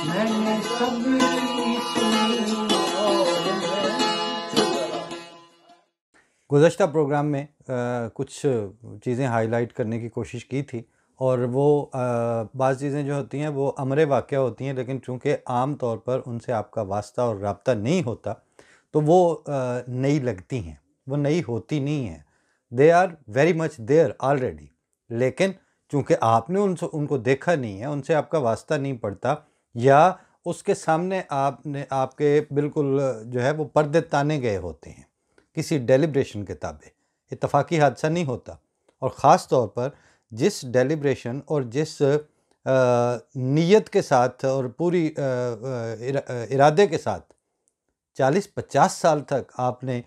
میں نے سب کی سنی اور گزشتہ پروگرام میں کچھ چیزیں ہائی لائٹ کرنے کی کوشش کی تھی، اور وہ بعض چیزیں جو ہوتی ہیں وہ امر واقعہ ہوتی ہیں، لیکن چونکہ عام طور پر ان سے آپ کا واسطہ اور رابطہ نہیں ہوتا تو وہ نئی لگتی ہیں، وہ نئی ہوتی نہیں ہیں. They are very much there already, لیکن چونکہ آپ نے ان کو دیکھا نہیں ہے، ان سے آپ کا واسطہ نہیں پڑتا، یا اس کے سامنے آپ کے بالکل جو ہے وہ پردے تانے گئے ہوتے ہیں کسی ڈیلیبریشن کے تابع. اتفاقی حادثہ نہیں ہوتا. اور خاص طور پر جس ڈیلیبریشن اور جس نیت کے ساتھ اور پوری ارادے کے ساتھ 40-50 سال تک آپ نے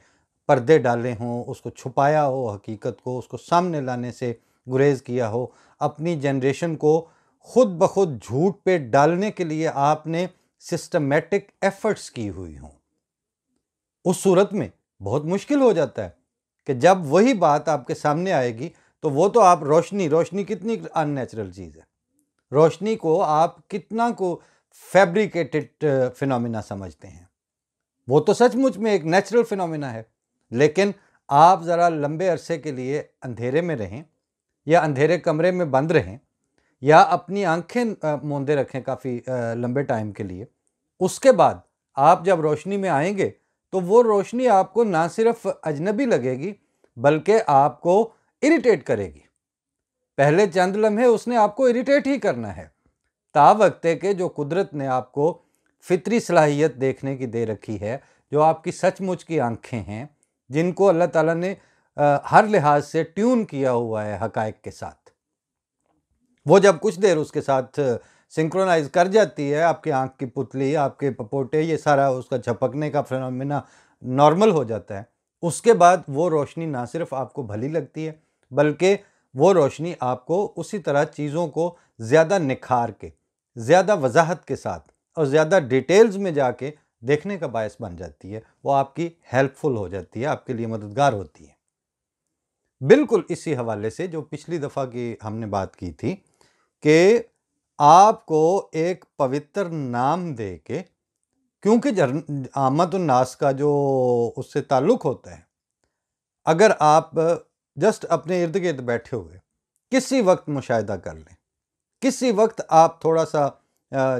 پردے ڈالے ہوں، اس کو چھپایا ہو، حقیقت کو اس کو سامنے لانے سے گریز کیا ہو، اپنی جنریشن کو خود بخود جھوٹ پہ ڈالنے کے لیے آپ نے سسٹمیٹک ایفرٹس کی ہوئی ہوں، اس صورت میں بہت مشکل ہو جاتا ہے کہ جب وہی بات آپ کے سامنے آئے گی تو وہ تو آپ روشنی کتنی ان نیچرل چیز ہے، روشنی کو آپ کتنا کو فیبریکیٹڈ فینومینا سمجھتے ہیں. وہ تو سچ مچ میں ایک نیچرل فینومینا ہے، لیکن آپ ذرا لمبے عرصے کے لیے اندھیرے میں رہیں، یا اندھیرے کمرے میں بند رہیں، یا اپنی آنکھیں موندے رکھیں کافی لمبے ٹائم کے لیے. اس کے بعد آپ جب روشنی میں آئیں گے تو وہ روشنی آپ کو نہ صرف اجنبی لگے گی بلکہ آپ کو اریٹیٹ کرے گی. پہلے چند لمحے اس نے آپ کو اریٹیٹ ہی کرنا ہے، تا وقت ہے کہ جو قدرت نے آپ کو فطری صلاحیت دیکھنے کی دے رکھی ہے، جو آپ کی سچ مچ کی آنکھیں ہیں، جن کو اللہ تعالیٰ نے ہر لحاظ سے ٹیون کیا ہوا ہے حقائق کے ساتھ، وہ جب کچھ دیر اس کے ساتھ سنکرونائز کر جاتی ہے، آپ کی آنکھ کی پتلی، آپ کے پپوٹے، یہ سارا اس کا جھپکنے کا فینومینا نارمل ہو جاتا ہے. اس کے بعد وہ روشنی نہ صرف آپ کو بھلی لگتی ہے بلکہ وہ روشنی آپ کو اسی طرح چیزوں کو زیادہ نکھار کے، زیادہ وضاحت کے ساتھ اور زیادہ ڈیٹیلز میں جا کے دیکھنے کا باعث بن جاتی ہے. وہ آپ کی ہیلپ فل ہو جاتی ہے، آپ کے لیے مددگار ہوتی ہے. بالکل اسی حوالے سے جو پچھلی دفعہ کی ہم نے بات کی تھی کہ آپ کو ایک پوتر نام دے کے، کیونکہ عامت الناس کا جو اس سے تعلق ہوتا ہے، اگر آپ جسٹ اپنے ارد گرد بیٹھے ہوئے کسی وقت مشاہدہ کر لیں، کسی وقت آپ تھوڑا سا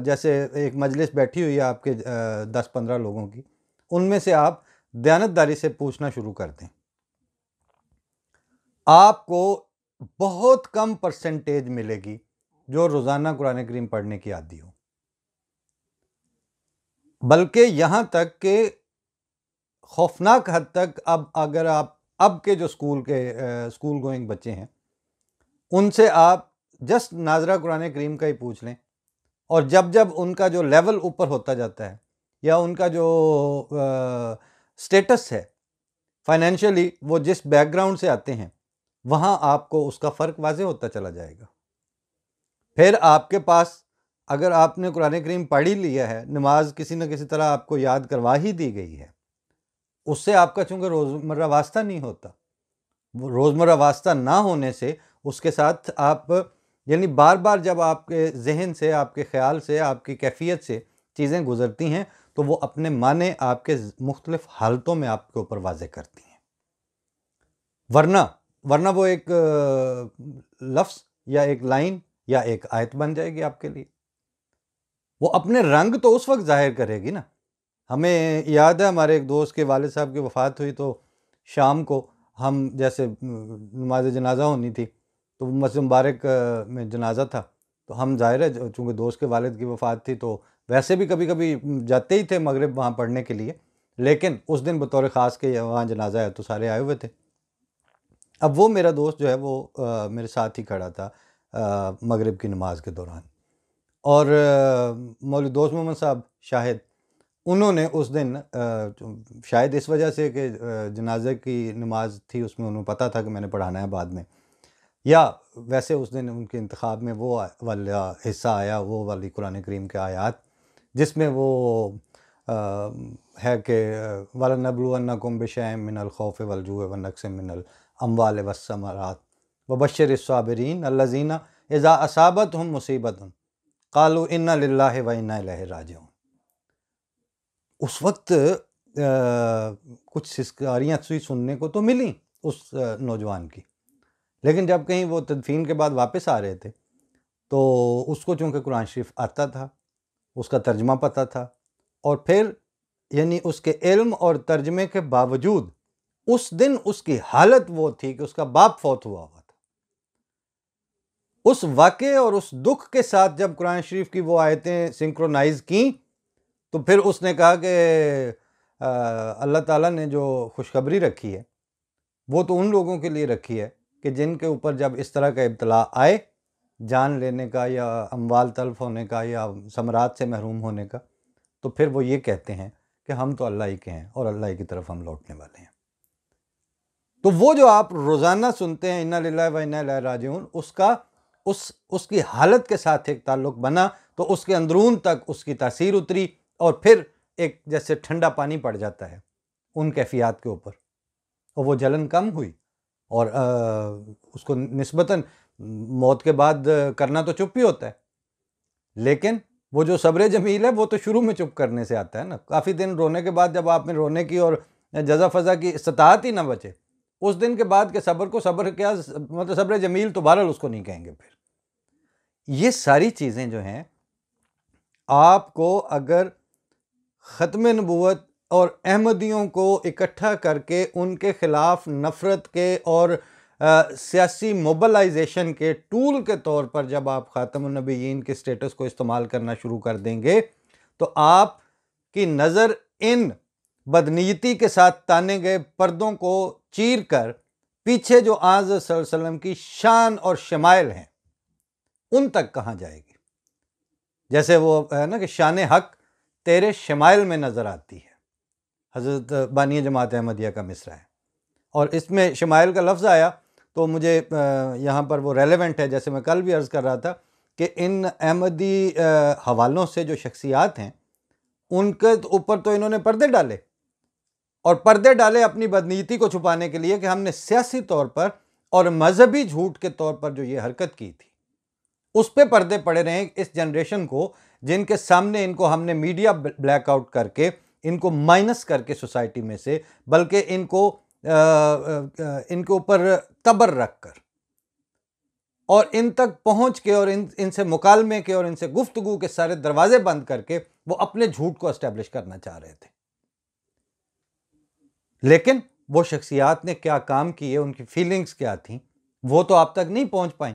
جیسے ایک مجلس بیٹھی ہوئی ہے آپ کے 10-15 لوگوں کی، ان میں سے آپ دیانتداری سے پوچھنا شروع کر دیں، آپ کو بہت کم پرسنٹیج ملے گی جو روزانہ قرآن کریم پڑھنے کی عادی ہو. بلکہ یہاں تک کہ خوفناک حد تک اگر آپ اب کے جو اسکول گوئنگ بچے ہیں ان سے آپ جسٹ ناظرہ قرآن کریم کا ہی پوچھ لیں، اور جب ان کا جو لیول اوپر ہوتا جاتا ہے، یا ان کا جو سٹیٹس ہے فائنینشلی، وہ جس بیک گراؤنڈ سے آتے ہیں، وہاں آپ کو اس کا فرق واضح ہوتا چلا جائے گا. پھر آپ کے پاس اگر آپ نے قرآن کریم پڑھ ہی لیا ہے، نماز کسی نہ کسی طرح آپ کو یاد کروا ہی دی گئی ہے، اس سے آپ کا چونکہ روزمرہ واسطہ نہیں ہوتا، وہ روزمرہ واسطہ نہ ہونے سے اس کے ساتھ آپ یعنی بار بار جب آپ کے ذہن سے، آپ کے خیال سے، آپ کی کیفیت سے چیزیں گزرتی ہیں تو وہ اپنے معنی آپ کے مختلف حالتوں میں آپ کے اوپر واضح کرتی ہیں. ورنہ وہ ایک لفظ یا ایک لائن یا ایک آیت بن جائے گی آپ کے لیے. وہ اپنے رنگ تو اس وقت ظاہر کرے گی نا. ہمیں یاد ہے ہمارے ایک دوست کے والد صاحب کی وفات ہوئی تو شام کو ہم جیسے نماز جنازہ ہونی تھی تو مسجد مبارک میں جنازہ تھا، تو ہم ظاہر ہے چونکہ دوست کے والد کی وفات تھی تو ویسے بھی کبھی کبھی جاتے ہی تھے مغرب وہاں پڑھنے کے لیے، لیکن اس دن بطور خاص کے وہاں جنازہ ہے تو سارے آئے ہوئے تھے. اب وہ میرا دوست جو ہے وہ میرے ساتھ ہی کھڑا تھا مغرب کی نماز کے دوران، اور مولوی دوست محمد صاحب شاہد، انہوں نے اس دن شاید اس وجہ سے کہ جنازے کی نماز تھی، اس میں انہوں پتہ تھا کہ میں نے پڑھانا ہے بعد میں، یا ویسے اس دن ان کے انتخاب میں وہ والا حصہ آیا، وہ والی قرآن کریم کے آیات جس میں وہ ہے کہ وَلَنَبْلُوَنَّكُمْ بِشَيْءٍ مِّنَ الْخَوْفِ وَالْجُوعِ وَنَقْصٍ مِّنَ الْأَمْوَالِ وَالثَّمَرَاتِ وَبَشِّرِ الصَّابِرِينَ الَّذِينَ إِذَا أَصَابَتْهُمْ مُصِیبَةٌ قالوا انا للہ و انا الیہ راجعون۔ اس وقت کچھ سسکاریاں سننے کو تو ملیں اس نوجوان کی، لیکن جب کہیں وہ تدفین کے بعد واپس آ رہے تھے تو اس کو چونکہ قرآن شریف آتا تھا، اس کا ترجمہ پتہ تھا، اور پھر یعنی اس کے علم اور ترجمے کے باوجود اس دن اس کی حالت وہ تھی کہ اس کا باپ فوت ہوا تھا۔ اس واقعے اور اس دکھ کے ساتھ جب قرآن شریف کی وہ آیتیں سنکرونائز کیں تو پھر اس نے کہا کہ اللہ تعالیٰ نے جو خوشخبری رکھی ہے وہ تو ان لوگوں کے لیے رکھی ہے کہ جن کے اوپر جب اس طرح کا ابتلا آئے، جان لینے کا یا اموال تلف ہونے کا یا ثمرات سے محروم ہونے کا، تو پھر وہ یہ کہتے ہیں کہ ہم تو اللہ ہی کے ہیں اور اللہ ہی کی طرف ہم لوٹنے والے ہیں۔ تو وہ جو آپ روزانہ سنتے ہیں انا للہ و انا الیہ راجعون، اس کی حالت کے ساتھ ایک تعلق بنا تو اس کے اندرون تک اس کی تاثیر اتری، اور پھر ایک جیسے ٹھنڈا پانی پڑ جاتا ہے ان کیفیات کے اوپر، اور وہ جلن کم ہوئی، اور اس کو نسبتاً موت کے بعد کرنا تو چپ ہی ہوتا ہے، لیکن وہ جو صبر جمیل ہے وہ تو شروع میں چپ کرنے سے آتا ہے نا۔ کافی دن رونے کے بعد جب آپ میں رونے کی اور جزا فضا کی استطاعت ہی نہ بچے، اس دن کے بعد کہ صبر کو صبر کیا، مطلب صبر جمیل تو بہرحال اس کو نہیں کہیں گے۔ پھر یہ ساری چیزیں جو ہیں آپ کو اگر ختم نبوت اور احمدیوں کو اکٹھا کر کے ان کے خلاف نفرت کے اور سیاسی موبلائزیشن کے ٹول کے طور پر جب آپ خاتم النبیین کے سٹیٹس کو استعمال کرنا شروع کر دیں گے تو آپ کی نظر ان بدنیتی کے ساتھ تانے گئے پردوں کو چیر کر پیچھے جو آن صلی اللہ علیہ وسلم کی شان اور شمائل ہیں ان تک کہاں جائے گی؟ جیسے وہ ہے نا کہ شان حق تیرے شمائل میں نظر آتی ہے، حضرت بانی جماعت احمدیہ کا مصرع ہے، اور اس میں شمائل کا لفظ آیا تو مجھے یہاں پر وہ ریلیونٹ ہے، جیسے میں کل بھی عرض کر رہا تھا کہ ان احمدی حوالوں سے جو شخصیات ہیں ان کے اوپر تو انہوں نے پردے ڈالے، اور پردے ڈالے اپنی بدنیتی کو چھپانے کے لیے کہ ہم نے سیاسی طور پر اور مذہبی جھوٹ کے طور پر جو یہ حرکت کی تھی اس پہ پردے پڑے رہے اس جنریشن کو، جن کے سامنے ان کو ہم نے میڈیا بلیک آؤٹ کر کے ان کو مائنس کر کے سوسائٹی میں سے، بلکہ ان کے اوپر تبر رکھ کر اور ان تک پہنچ کے اور ان سے مکالمے کے اور ان سے گفتگو کے سارے دروازے بند کر کے وہ اپنے جھوٹ کو اسٹیبلش کرنا چاہ رہے تھے۔ لیکن وہ شخصیات نے کیا کام کیے، ان کی فیلنگز کیا تھیں، وہ تو آپ تک نہیں پہنچ پائیں۔